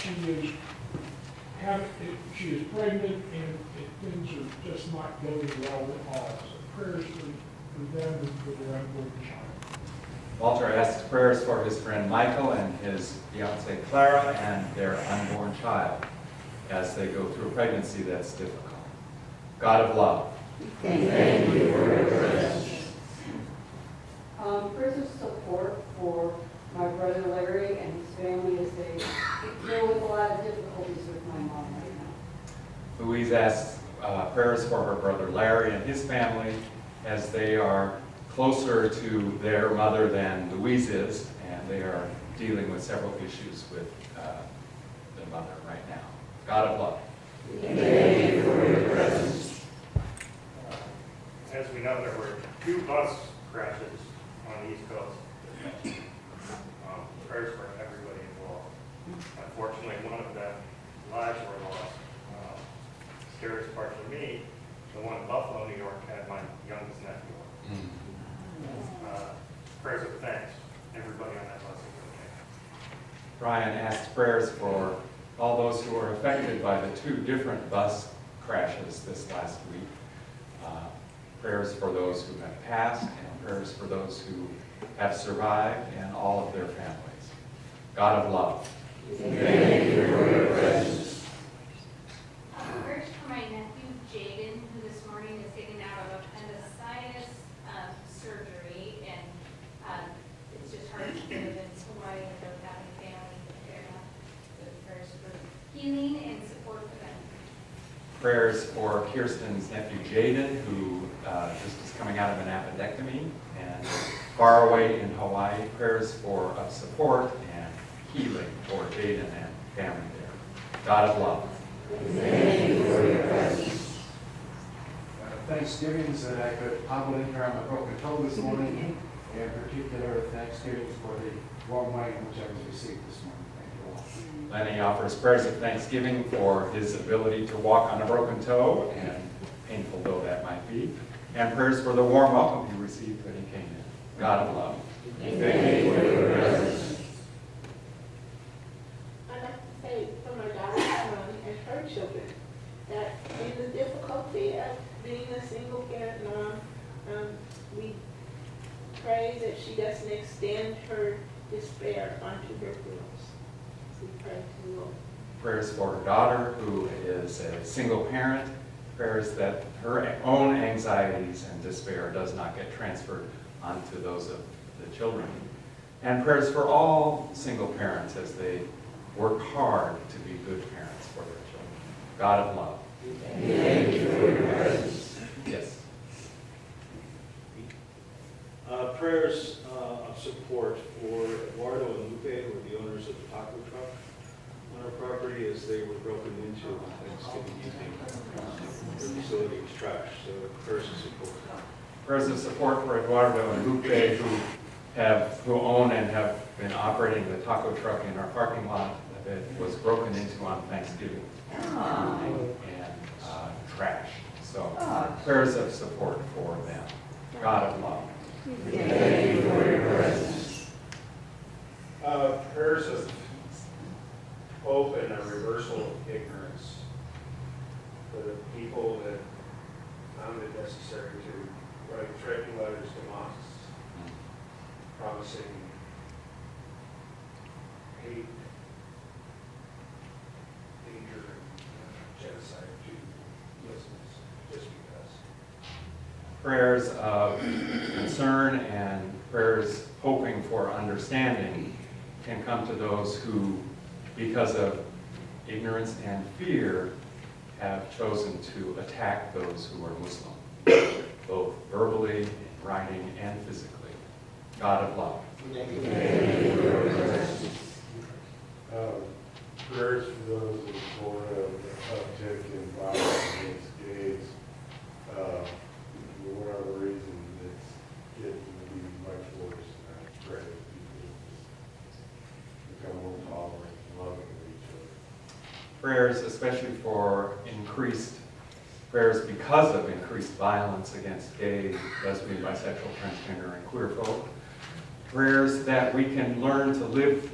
she is pregnant and things are just not going well at all. So prayers for them and for their unborn child. Walter asks prayers for his friend Michael and his fiancée Clara and their unborn child as they go through a pregnancy that's difficult. God of love. Thank you for your presence. Prayers of support for my brother Larry and his family as they deal with a lot of difficulties with my mom right now. Louise asks prayers for her brother Larry and his family as they are closer to their mother than Louise is, and they are dealing with several issues with their mother right now. God of love. Thank you for your presence. As we know, there were 2 bus crashes on the East Coast. Prayers for everybody involved. Unfortunately, one of them lives were lost. Scariest part for me, the one in Buffalo, New York, had my youngest nephew. Prayers of thanks. Everybody on that bus is okay. Brian asks prayers for all those who were affected by the 2 different bus crashes this last week. Prayers for those who have passed, and prayers for those who have survived, and all of their families. God of love. Thank you for your presence. Prayers for my nephew Jaden, who this morning is getting out of appendicitis surgery, and it's just hard to live in Hawaii without having family there. So prayers for healing and support for them. Prayers for Kirsten's nephew Jaden, who just is coming out of an appendectomy and far away in Hawaii. Prayers for support and healing for Jaden and family there. God of love. Thank you for your presence. Thanksgivings that I could hobble in here on my broken toe this morning. In particular, Thanksgivings for the warm light which I was received this morning. Thank you all. Lenny offers prayers of thanksgiving for his ability to walk on a broken toe, and painful though that might be, and prayers for the warm welcome he received when he came in. God of love. Thank you for your presence. I'd like to say for my daughter's son and her children that in the difficulty of being a single parent mom, we pray that she doesn't extend her despair onto her girls. So we pray to the Lord. Prayers for her daughter, who is a single parent. Prayers that her own anxieties and despair does not get transferred onto those of the children. And prayers for all single parents as they work hard to be good parents for their children. God of love. Thank you for your presence. Yes. Prayers of support for Eduardo and Lupe, who are the owners of the taco truck on our property, as they were broken into on Thanksgiving evening. Their facility was trashed, so prayers of support. Prayers of support for Eduardo and Lupe, who own and have been operating the taco truck in our parking lot that was broken into on Thanksgiving and trashed. So prayers of support for them. God of love. Thank you for your presence. Prayers of hope and a reversal of ignorance for the people that found it necessary to write threatening letters to mosques, promising hate, danger, and genocide to Muslims just because. Prayers of concern and prayers hoping for understanding can come to those who, because of ignorance and fear, have chosen to attack those who are Muslim, both verbally, in writing, and physically. God of love. Thank you for your presence. Prayers for those in Florida, the uptick in violence against gays. For whatever reason, it's getting to be much worse. And I pray that people just become more tolerant and loving of each other. Prayers especially for prayers because of increased violence against gay, lesbian, bisexual, transgender, and queer folk. Prayers that we can learn to live,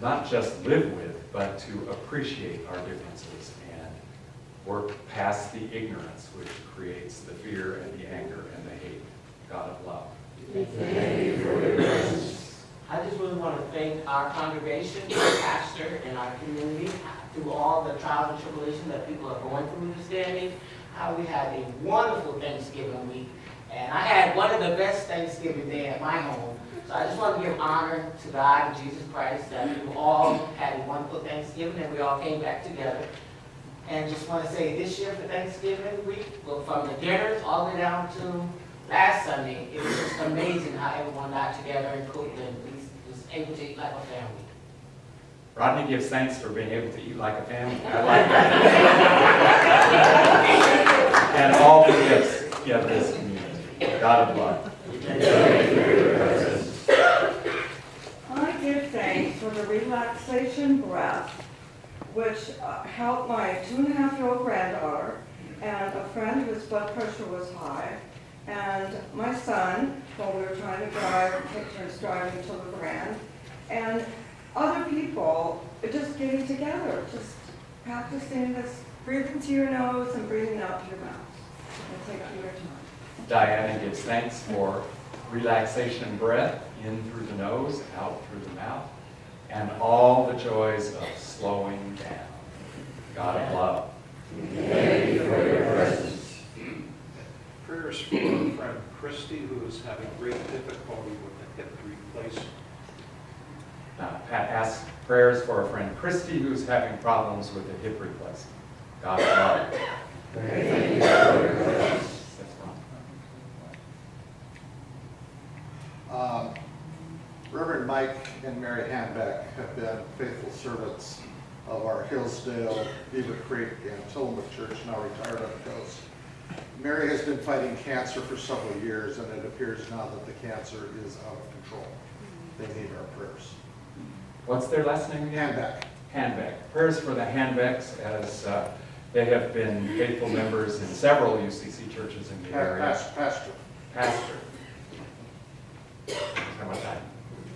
not just live with, but to appreciate our differences and work past the ignorance which creates the fear and the anger and the hate. God of love. Thank you for your presence. I just really want to thank our congregation, our pastor, and our community through all the trials and tribulations that people are going through this day. How we had a wonderful Thanksgiving week, and I had one of the best Thanksgiving day at my home. So I just want to give honor to God and Jesus Christ that we all had a wonderful Thanksgiving and we all came back together. And just want to say this year for Thanksgiving week, well, from the dinners all the way down to last Sunday, it was just amazing how everyone got together and cooked and we was able to eat like a family. Rodney gives thanks for being able to eat like a family. I like that. And all the gifts of this community. God of love. I give thanks for the relaxation breath, which helped my 2.5-year-old granddaughter and a friend whose blood pressure was high, and my son while we were trying to take turns driving to the Grand, and other people just getting together, just practicing this, breathing to your nose and breathing out to your mouth, and taking your time. Diana gives thanks for relaxation breath in through the nose, out through the mouth, and all the joys of slowing down. God of love. Thank you for your presence. Prayers for our friend Christy, who is having great difficulty with the hip replacement. Pat asks prayers for a friend Christy who's having problems with a hip replacement. God of love. Thank you for your presence. That's Reverend Mike and Mary Hanbeck have been faithful servants of our Hillsdale, Beaver Creek, and Tillamook Church, now retired on the coast. Mary has been fighting cancer for several years, and it appears now that the cancer is out of control. They need our prayers. What's their last name again? Hanbeck. Hanbeck. Prayers for the Hanbecks as they have been faithful members in several UCC churches in the area. Pastor. Pastor. How about that?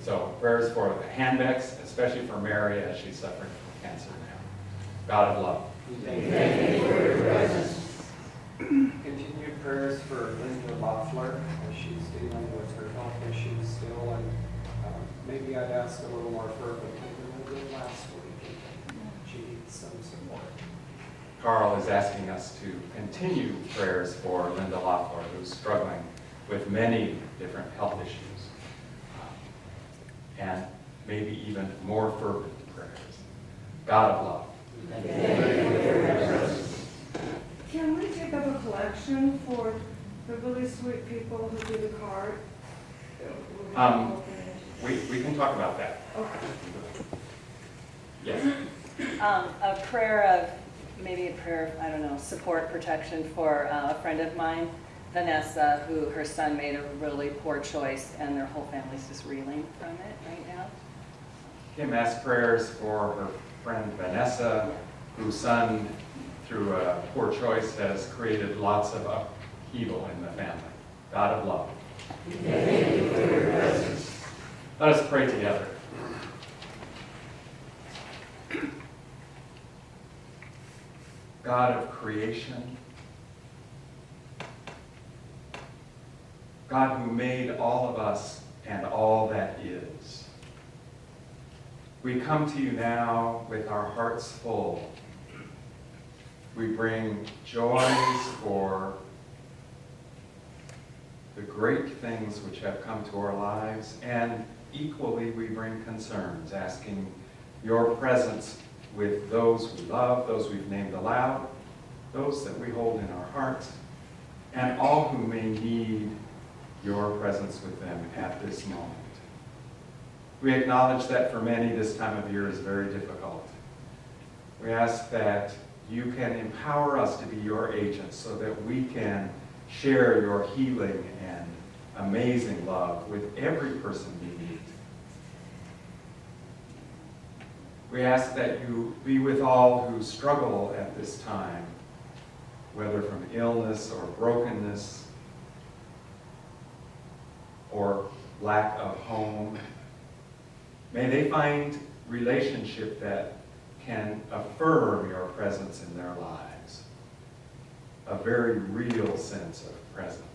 So prayers for the Hanbecks, especially for Mary as she's suffering from cancer now. God of love. Thank you for your presence. Continued prayers for Linda Loeffler as she's dealing with her health issues still, and maybe I'd ask a little more fervently than we did last week. She needs some support. Carl is asking us to continue prayers for Linda Loeffler, who's struggling with many different health issues, and maybe even more fervent prayers. God of love. Thank you for your presence. Can we take up a collection for the really sweet people who do the card? We can talk about that. Okay. Yes. A prayer of, maybe a prayer of, I don't know, support, protection for a friend of mine, Vanessa, who her son made a really poor choice and their whole family's just reeling from it right now. Kim asks prayers for her friend Vanessa, whose son, through a poor choice, has created lots of upheaval in the family. God of love. Thank you for your presence. Let us pray together. God of creation, God who made all of us and all that is, we come to you now with our hearts full. We bring joys for the great things which have come to our lives, and equally we bring concerns, asking your presence with those we love, those we've named aloud, those that we hold in our hearts, and all who may need your presence with them at this moment. We acknowledge that for many this time of year is very difficult. We ask that you can empower us to be your agents so that we can share your healing and amazing love with every person we meet. We ask that you be with all who struggle at this time, whether from illness or brokenness or lack of home. May they find relationship that can affirm your presence in their lives. A very real sense of presence.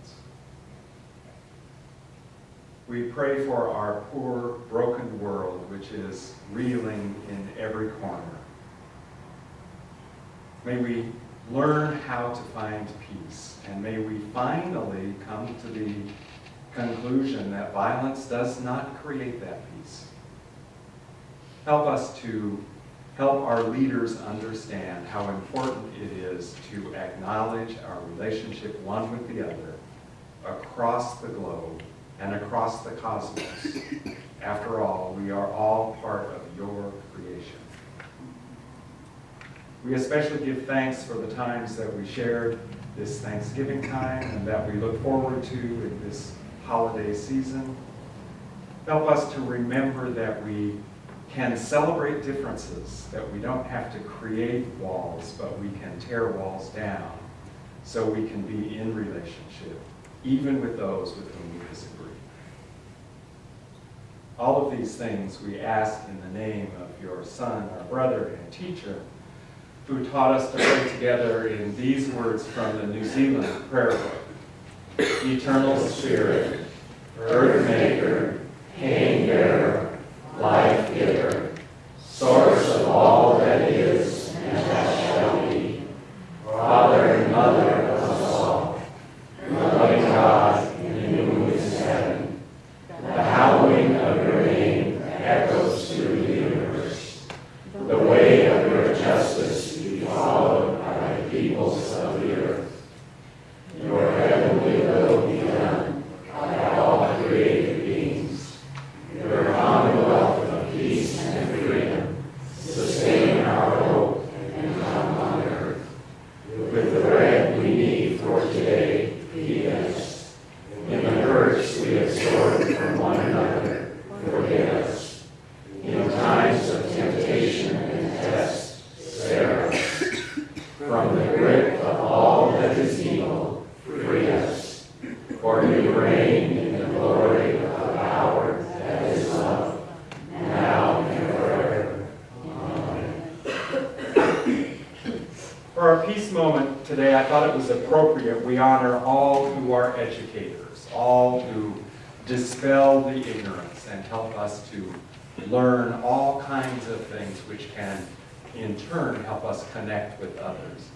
We pray for our poor, broken world, which is reeling in every corner. May we learn how to find peace, and may we finally come to the conclusion that violence does not create that peace. Help us to help our leaders understand how important it is to acknowledge our relationship one with the other across the globe and across the cosmos. After all, we are all part of your creation. We especially give thanks for the times that we shared this Thanksgiving time and that we look forward to in this holiday season. Help us to remember that we can celebrate differences, that we don't have to create walls, but we can tear walls down so we can be in relationship, even with those with whom we disagree. All of these things we ask in the name of your Son, our brother and teacher, who taught us to pray together in these words from the New Zealand prayer book. Eternal Spirit, Earth Maker, Pain Bearer, Life Giver, Source of all that is and that shall be, Father and Mother of us all, loving God in whom is heaven, the hallowing of your name echoes through the universe. The way of your justice be followed by the peoples of the earth. Your heavenly will be done by all created beings. Your commonwealth of peace and freedom sustain our hope and come on earth. With the bread we need for today, feed us. In the hurts we absorb from one another, forgive us. In times of temptation and test, spare us. From the grip of all that is evil, free us. For you reign in the glory of the power that is love, now and forever. Amen. For our peace moment today, I thought it was appropriate we honor all who are educators, all who dispel the ignorance and help us to learn all kinds of things which can in turn help us connect with others.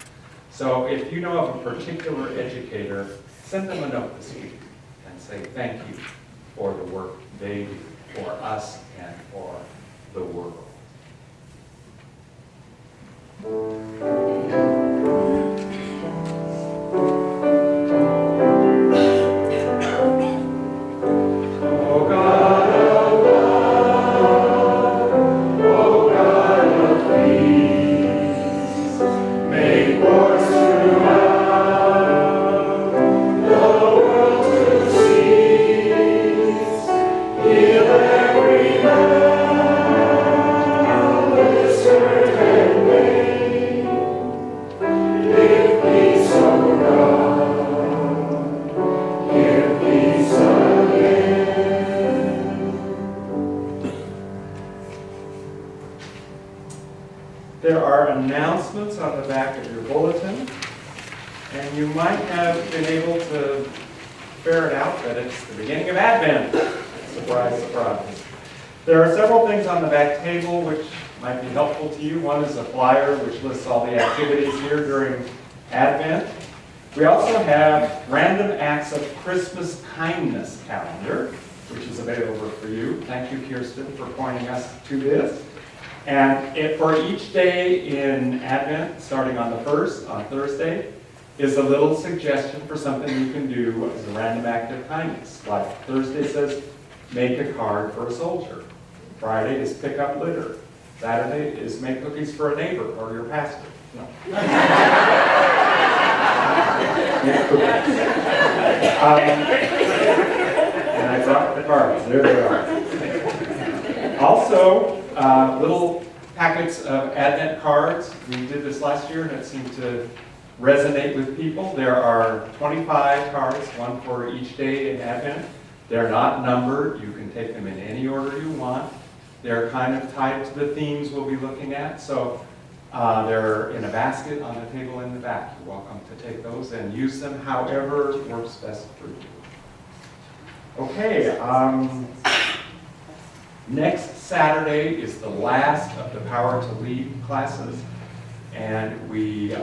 So if you know of a particular educator, send them a note this week and say thank you for the work they do for us and for the world. There are announcements on the back of your bulletin, and you might have been able to ferret out that it's the beginning of Advent. Surprise, surprise. There are several things on the back table which might be helpful to you. One is a flyer which lists all the activities here during Advent. We also have Random Acts of Christmas Kindness calendar, which is available for you. Thank you, Kirsten, for pointing us to this. And for each day in Advent, starting on the 1st, on Thursday, is a little suggestion for something you can do as a random act of kindness. Like Thursday says, make a card for a soldier. Friday is pick up litter. Saturday is make cookies for a neighbor or your pastor. No. Make cookies. And I brought the cards. There they are. Also, little packets of Advent cards. We did this last year and it seemed to resonate with people. There are 25 cards, one for each day in Advent. They're not numbered. You can take them in any order you want. They're kind of tied to the themes we'll be looking at, so they're in a basket on the table in the back. You're welcome to take those and use them however works best for you. Okay, next Saturday is the last of the Power to Lead classes, and we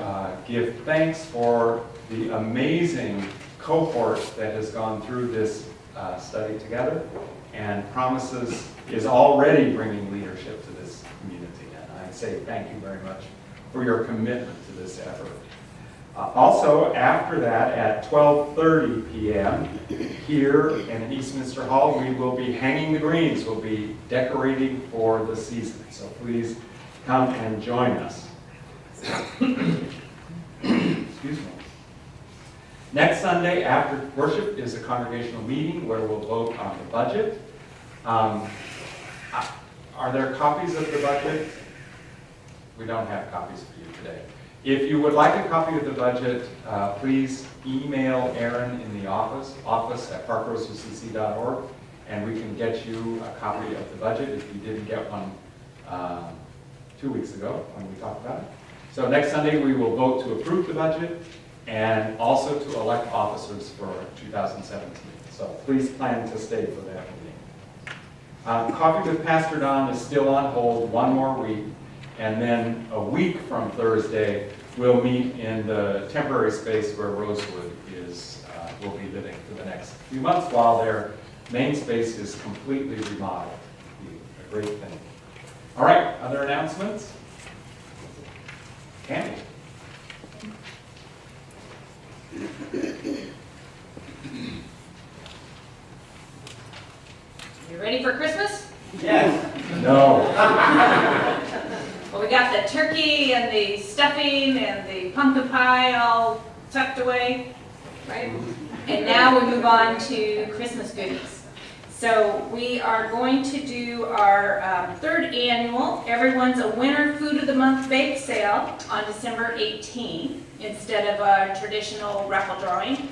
give thanks for the amazing cohort that has gone through this study together, and Promises is already bringing leadership to this community, and I say thank you very much for your commitment to this effort. Also, after that, at 12:30 p.m., here in Eastminster Hall, we will be hanging the greens. We'll be decorating for the season, so please come and join us. Excuse me. Next Sunday after worship is a congregational meeting where we'll vote on the budget. Are there copies of the budget? We don't have copies for you today. If you would like a copy of the budget, please email Erin in the office @parkroseucc.org, and we can get you a copy of the budget if you didn't get one 2 weeks ago when we talked about it. So next Sunday we will vote to approve the budget and also to elect officers for 2017. So please plan to stay for that meeting. Coffee with Pastor Don is still on hold one more week, and then a week from Thursday, we'll meet in the temporary space where Rosewood will be living for the next few months while their main space is completely remodeled. It'll be a great thing. All right, other announcements? Candy. You ready for Christmas? Yes. No. Well, we got the turkey and the stuffing and the pumpkin pie all tucked away, right? And now we move on to Christmas goodies. So we are going to do our third annual Everyone's a Winner Food of the Month bake sale on December 18th instead of a traditional raffle drawing.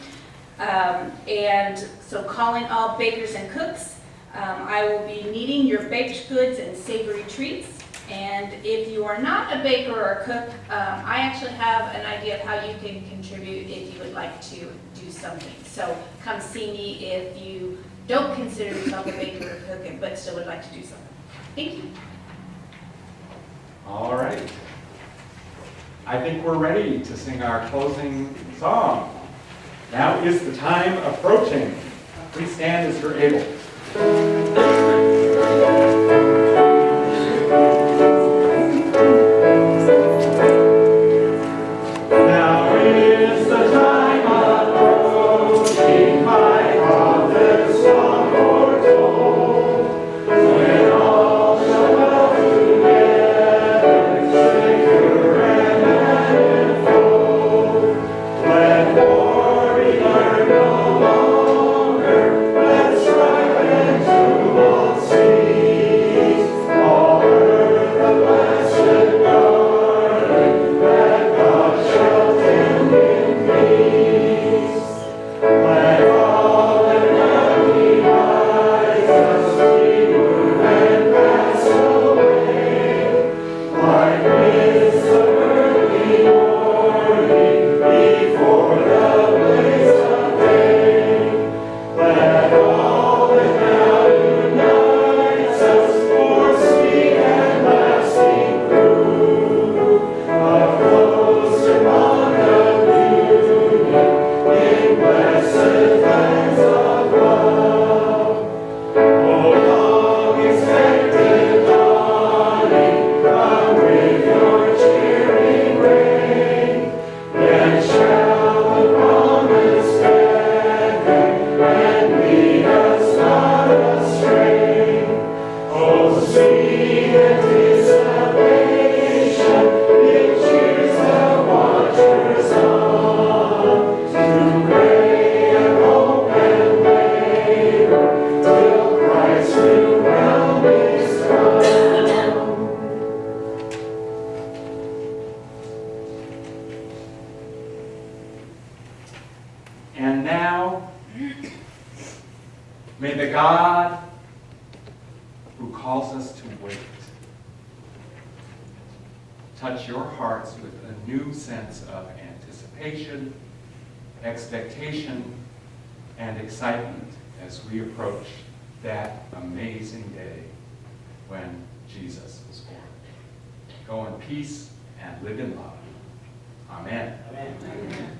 And so calling all bakers and cooks, I will be needing your baked goods and savory treats. And if you are not a baker or a cook, I actually have an idea of how you can contribute if you would like to do something. So come see me if you don't consider yourself a baker or cook, but still would like to do something. Thank you. All right. I think we're ready to sing our closing song. Now is the time approaching. Please stand as you're able. Now is the time approaching, my prophet's song foretold, when all shall dwell together, secure and manifold. Let war be learned no longer, let strife and tumult cease. All earth the blessed garden, that God shall tend in peace. Let all that now divides us remove and pass away, like mists of early morning before the blaze of day. Let all that now unites us for sweet and lasting proof of closer bond of union in blessed lands of love. Oh, long expected dawning, come with your cheering rain. Then shall the promise beckon and lead us not astray. Oh, sweet anticipation, it cheers the watchers on to pray and hope and labor till Christ's new realm is come. And now, may the God who calls us to touch your hearts with a new sense of anticipation, expectation, and excitement as we approach that amazing day when Jesus was born. Go in peace and live in love. Amen. Amen.